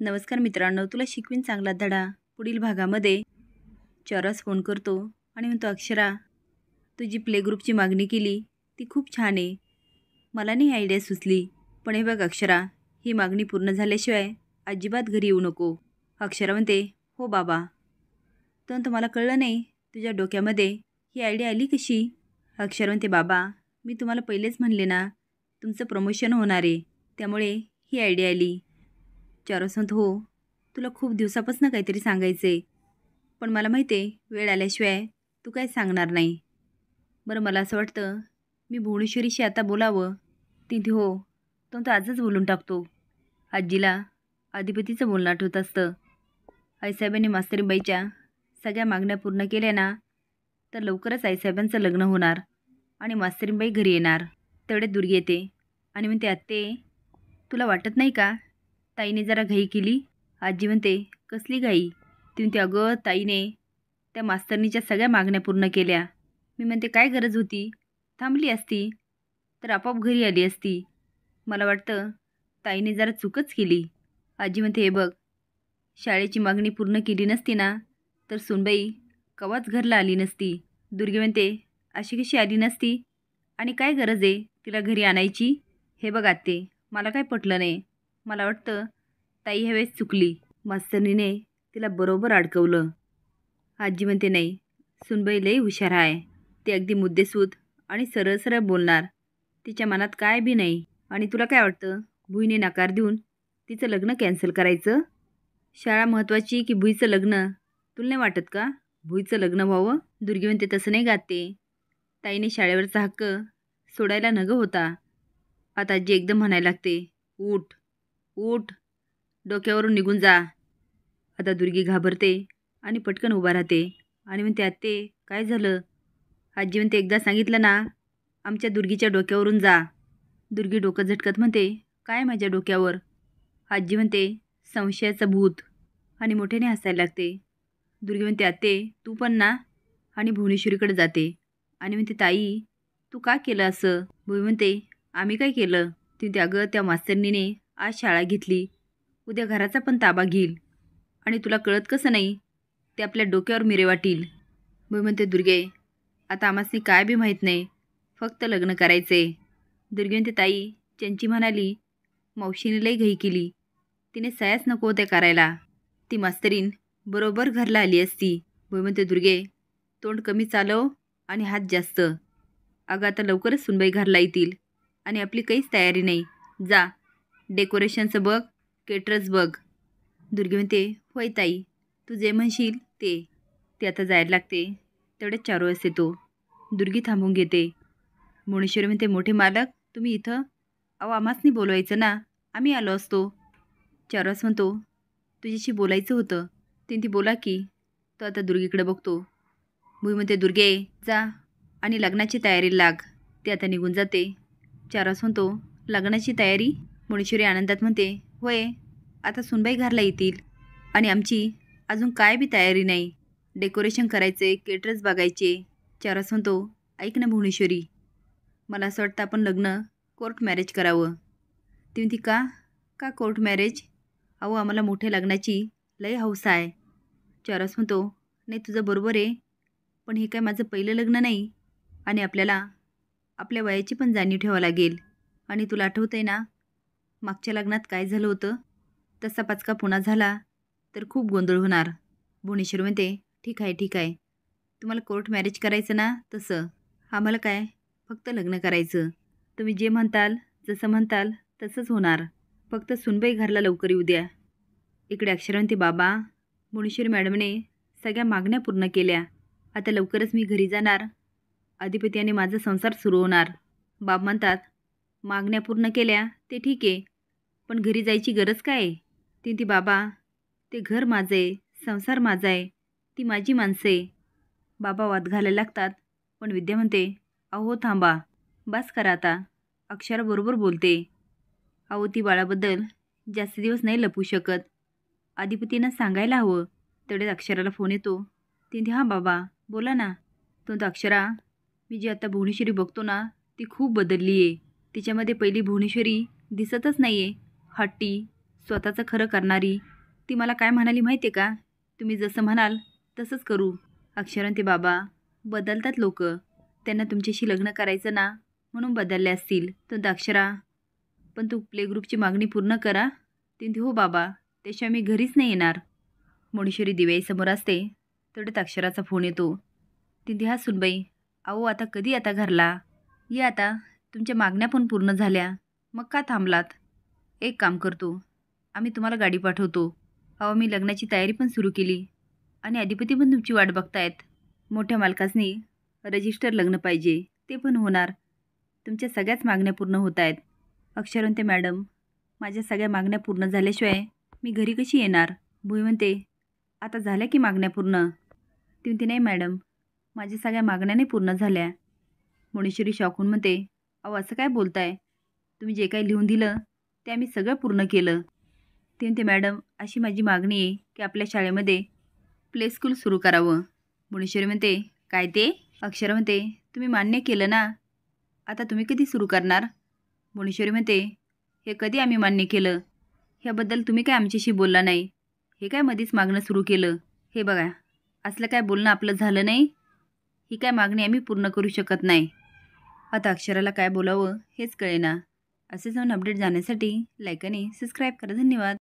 नमस्कार मित्रांनो, तुला शिकवीन चांगला धडा. पुढील भागामध्ये चौरस फोन करतो आणि म्हणतो, अक्षरा, तुझी प्ले ग्रुपची मागणी केली ती खूप छान आहे. मला नाही आयडिया सुचली, पण हे बघ अक्षरा, ही मागणी पूर्ण झाल्याशिवाय अजिबात घरी येऊ नको. अक्षरा म्हणते, हो बाबा. तर मला कळलं नाही, तुझ्या डोक्यामध्ये ही आयडिया आली कशी? अक्षरा म्हणते, बाबा, मी तुम्हाला पहिलेच म्हणले ना, तुमचं प्रमोशन होणार आहे, त्यामुळे ही आयडिया आली. चौरस म्हणतो, हो, तुला खूप दिवसापासून काहीतरी सांगायचं आहे, पण मला माहिती आहे वेळ आल्याशिवाय तू काय सांगणार नाही. बरं, मला असं वाटतं मी भुवनेश्वरीशी आता बोलावं. ती हो, तो आजच बोलून टाकतो. आजीला अधिपतीचं बोलणं आठवत असतं. आईसाहेबांनी मास्तरीबाईच्या सगळ्या मागण्या पूर्ण केल्या ना, तर लवकरच आईसाहेबांचं लग्न होणार आणि मास्तरीबाई घरी येणार. तेवढे दुर्गी येते आणि म्हणते, आत्ते, तुला वाटत नाही का ताईने जरा घाई केली? आजी म्हणते, कसली घाई? ती म्हणते, अगं ताईने त्या मास्तरनीच्या सगळ्या मागण्या पूर्ण केल्या. मी म्हणते, काय गरज होती? थांबली असती तर आपोआप घरी आली असती. मला वाटतं ताईने जरा चूकच केली. आजी म्हणते, हे बघ, शाळेची मागणी पूर्ण केली नसती ना, तर सुनबाई कवाच घरला आली नसती. दुर्गे म्हणते, अशी कशी आली नसती आणि काय गरज आहे तिला घरी आणायची? हे बघ आत्ते, मला काय पटलं नाही. मला वाटतं ताई ह्यावेळेस चुकली. मास्तरनीने तिला बरोबर अडकवलं. आजी म्हणते, नाही, सुनबाई लई हुशार आहे. ती अगदी मुद्देसूद आणि सरळ सरळ बोलणार. तिच्या मनात काय बी नाही. आणि तुला काय वाटतं, भुईने नकार देऊन तिचं लग्न कॅन्सल करायचं? शाळा महत्त्वाची की भुईचं लग्न? तुला नाही वाटत का भुईचं लग्न व्हावं? दुर्गी म्हणते, तसं नाही गाते. ताईने शाळेवरचा हक्क सोडायला नग होता. आता आजी एकदम म्हणायला लागते, उठ उठ, डोक्यावरून निघून जा. आता दुर्गी घाबरते आणि पटकन उभा राहते आणि म्हणते, आत्ते, काय झालं? आजी म्हणते, एकदा सांगितलं ना, आमच्या दुर्गीच्या डोक्यावरून जा. दुर्गी डोकं झटकत म्हणते, काय माझ्या डोक्यावर? आजी म्हणते, संशयाचं भूत, आणि मोठ्याने हसायला लागते. दुर्गी म्हणते, आत्ते, तू पण ना? आणि भुवनेश्वरीकडे जाते आणि म्हणते, ताई, तू का केलं असं? भुई म्हणते, आम्ही काय केलं? ती म्हणते, अगं, त्या मास्तरनीने आज शाळा घेतली, उद्या घराचा पण ताबा घेईल आणि तुला कळत कसं नाही? ते आपल्या डोक्यावर मिरे वाटील. भुई म्हणते, दुर्गे, आता आम्हासनी काय बी माहीत नाही, फक्त लग्न करायचे. दुर्गे म्हणते, ताई, चंची म्हणाली मावशीने लई घाई केली, तिने सयाच नको होत्या करायला, ती मास्तरीन बरोबर घरला आली असती. भुई म्हणते, दुर्गे, तोंड कमी चालव आणि हात जास्त. अगं, आता लवकरच सुनबाई घरला येतील आणि आपली काहीच तयारी नाही. जा, डेकोरेशनचं बघ, केटरर्स बघ. दुर्गी म्हणते, होय ताई, तू जे म्हणशील ते. ती आता जायला लागते. तेवढ्याच 4 वाजता येतो. दुर्गी थांबून घेते. भुवनेश्वरी म्हणते, मोठे मालक, तुम्ही इथं? अहो, आम्हासनी बोलवायचं ना, आम्ही आलो असतो. 4 वाजता म्हणतो, तुझ्याशी बोलायचं होतं. ती बोला की. तो आता दुर्गीकडे बघतो. भुई म्हणते, दुर्गे, जा आणि लग्नाची तयारी लाग. ती आता निघून जाते. 4 वाजता म्हणतो, लग्नाची तयारी? भुवनेश्वरी आनंदात म्हणते, होय, आता सुनबाई घरला येतील आणि आमची अजून काय बी तयारी नाही. डेकोरेशन करायचे, केटरर्स बघायचे. 4 वाजता म्हणतो, ऐक ना भुवनेश्वरी, मला असं वाटतं आपण लग्न कोर्ट मॅरेज करावं. ती म्हणते, का का कोर्ट मॅरेज? अहो, आम्हाला मोठ्या लग्नाची लई हौस आहे. 4 वाजता म्हणतो, नाही, तुझं बरोबर आहे, पण हे काय माझं पहिलं लग्न नाही आणि आपल्याला आपल्या वयाची पण जाणीव ठेवावं लागेल. आणि तुला आठवतं आहे ना, मागच्या लग्नात काय झालं होतं? तसा पचका पुन्हा झाला तर खूप गोंधळ होणार. भुवनेश्वरी म्हणते, ठीक आहे ठीक आहे, तुम्हाला कोर्ट मॅरेज करायचं ना, तसं. आम्हाला काय, फक्त लग्न करायचं. तुम्ही जे म्हणताल, जसं म्हणताल तसंच होणार. फक्त सुनबाई घरला लवकर येऊ द्या. इकडे अक्षरा म्हणते, बाबा, भुवनेश्वरी मॅडमने सगळ्या मागण्या पूर्ण केल्या. आता लवकरच मी घरी जाणार. अधिपती आणि माझा संसार सुरू होणार. बाब म्हणतात, मागण्या पूर्ण केल्या ते ठीक आहे, पण घरी जायची गरज काय आहे? ती बाबा, ते घर माझं आहे, संसार माझा आहे, ती माझी माणसं आहे. बाबा वाद घालायला लागतात, पण विद्या म्हणते, अहो थांबा, बस करा आता, अक्षरा बरोबर बोलते. अहो, ती बाळाबद्दल जास्त दिवस नाही लपू शकत. अधिपतींना सांगायला हवं. तेवढ्यात अक्षराला फोन येतो. ती हां बाबा, बोला ना. तो अक्षरा, मी जी आता भुवनेश्वरी बघतो ना, ती खूप बदलली आहे. तिच्यामध्ये पहिली भुवनेश्वरी दिसतच नाही आहे. हट्टी, स्वतःचं खरं करणारी. ती मला काय म्हणाली माहिती आहे का? तुम्ही जसं म्हणाल तसंच करू. अक्षरा आणि ते बाबा बदलतात लोक. त्यांना तुमच्याशी लग्न करायचं ना म्हणून बदलले असतील. तर अक्षरा, पण तू प्ले ग्रुपची मागणी पूर्ण करा. ती म्हणते हो बाबा, त्याशिवाय मी घरीच नाही येणार. मोणीश्वरी दिव्याईसमोर असते तेवढ्यात अक्षराचा फोन येतो. ती म्हणते हा सुनबाई, अहो आता कधी आता घरला ये. आता तुमच्या मागण्या पण पूर्ण झाल्या, मग का थांबलात? एक काम करतो, आम्ही तुम्हाला गाडी पाठवतो. अहो मी लग्नाची तयारी पण सुरू केली आणि अधिपती पण तुमची वाट बघतायत. मोठ्या मालकासनी रजिस्टर लग्न पाहिजे, ते पण होणार. तुमच्या सगळ्याच मागण्या पूर्ण होत आहेत. अक्षर म्हणते मॅडम, माझ्या सगळ्या मागण्या पूर्ण झाल्याशिवाय मी घरी कशी येणार? भुई म्हणते आता झाल्या की मागण्या पूर्ण. ती म्हणते नाही मॅडम, माझ्या सगळ्या मागण्या नाही पूर्ण झाल्या. मोणीश्वरी शॉकून म्हणते अहो असं काय बोलताय? तुम्ही जे काही लिहून दिलं ते आम्ही सगळं पूर्ण केलं. ती म्हणते मॅडम, अशी माझी मागणी आहे की आपल्या शाळेमध्ये प्ले स्कूल सुरू करावं. मोणीश्वरी म्हणते काय ते? अक्षरा म्हणते तुम्ही मान्य केलं ना, आता तुम्ही कधी सुरू करणार? मोणीश्वरी म्हणते हे कधी आम्ही मान्य केलं? ह्याबद्दल तुम्ही काय आमच्याशी बोलला नाही. हे काय मध्येच मागणं सुरू केलं? हे बघा, असलं काय बोलणं आपलं झालं नाही. ही काय मागणी आम्ही पूर्ण करू शकत नाही. आता अक्षराला काय बोलावं हेच कळेना. असे जाऊन अपडेट जाण्यासाठी लाईक आणि सबस्क्राईब करा. धन्यवाद.